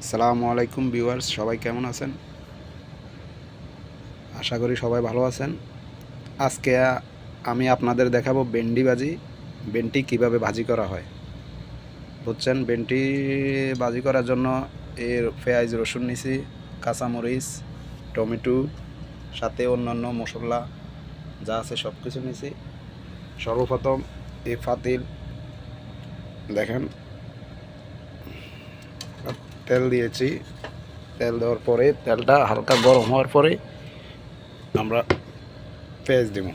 আসসালামু আলাইকুম ভিউয়ার্স, সবাই কেমন আছেন? আশা করি সবাই ভালো আছেন। আজকে আমি আপনাদের দেখাবো ভেন্ডি ভাজি। ভেন্ডি কিভাবে ভাজি করা হয় বুঝছেন? ভেন্ডি ভাজি করার জন্য পেঁয়াজ রসুন নিছি, কাঁচামরিচ, টমেটো, সাথে অন্যান্য মশলা যা আছে সব কিছু নিছি। সর্বপ্রথম এই পাতিল দেখেন, তেল দিয়েছি। তেল দেওয়ার পরে তেলটা হালকা গরম হওয়ার পরে আমরা পেঁয়াজ দিব।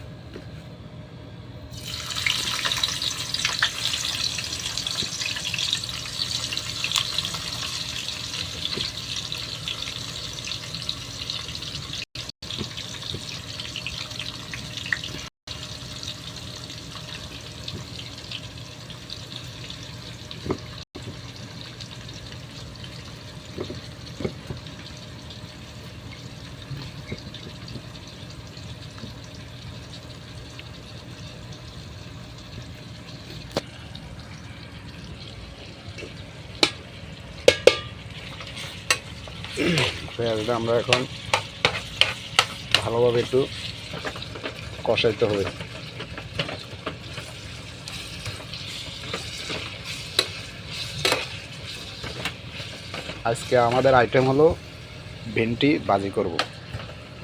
পেঁয়াজটা আমরা এখন ভালোভাবে একটু কষাইতে হবে। আজকে আমাদের আইটেম হলো ভেন্ডি ভাজি করব।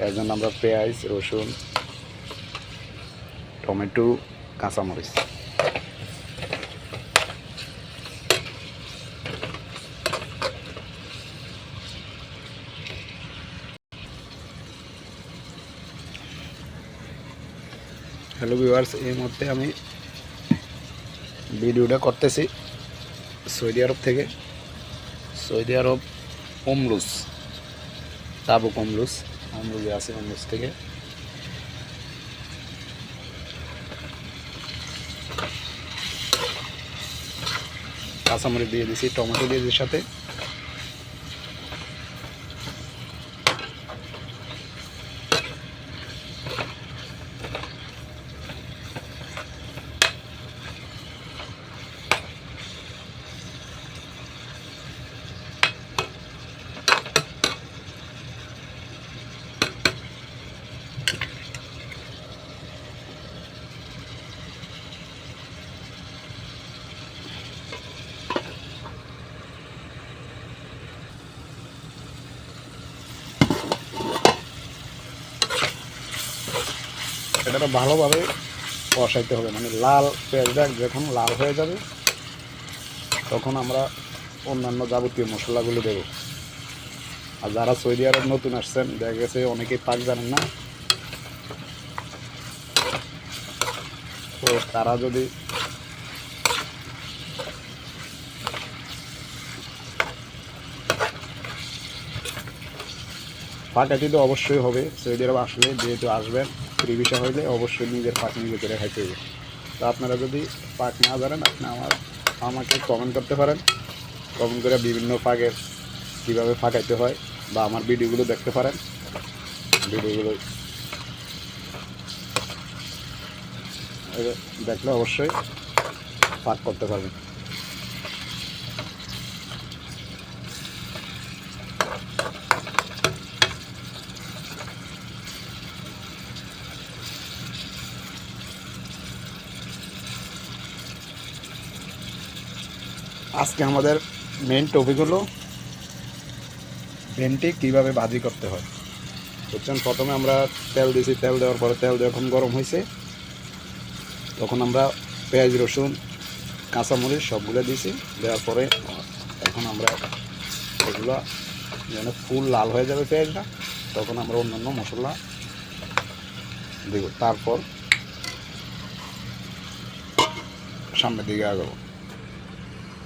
এর জন্য আমরা পেঁয়াজ, রসুন, টমেটো, কাঁচামরিচ, হ্যালো ভিউয়ার্স, এই মুহূর্তে আমি ভিডিওটা করতেছি সৌদি আরব থেকে। সৌদি আরব অমরুজ, তাবুক অমরুজে আছে, অমরুজ থেকে। কাঁচামরিচ দিয়ে দিছি, টমেটো দিয়ে দিই সাথে। এটা ভালোভাবে কষাইতে হবে, মানে লাল পেঁয়াজটা যখন লাল হয়ে যাবে তখন আমরা অন্যান্য যাবতীয় মশলাগুলো দেব। আর যারা সৌদি আরব নতুন আসছেন, দেখা গেছে অনেকেই পাক জানেন না, তো তারা যদি পাকাটি তো অবশ্যই হবে। সৌদি আরব আসলে যেহেতু আসবেন, ফ্রি ভিসা হইলে অবশ্যই নিজের পাক নিজে করে খাইতে হবে। তো আপনারা যদি পাক না জানেন, আপনি আমাকে কমেন্ট করতে পারেন। কমেন্ট করে বিভিন্ন পাকের কীভাবে পাকাইতে হয় বা আমার ভিডিওগুলো দেখতে পারেন। ভিডিওগুলো দেখলে অবশ্যই পাক করতে পারবেন। আজকে আমাদের মেন টপিক হলো ভেন্ডি কীভাবে ভাজি করতে হয় বুঝছেন। প্রথমে আমরা তেল দিয়েছি, তেল দেওয়ার পরে তেল যখন গরম হয়েছে তখন আমরা পেঁয়াজ, রসুন, কাঁচামরিচ সবগুলো দিয়েছি। দেওয়ার পরে এখন আমরা এগুলো যেন ফুল লাল হয়ে যাবে পেঁয়াজটা, তখন আমরা অন্যান্য মশলা দেব। তারপর সামনের দিকে আগাবো।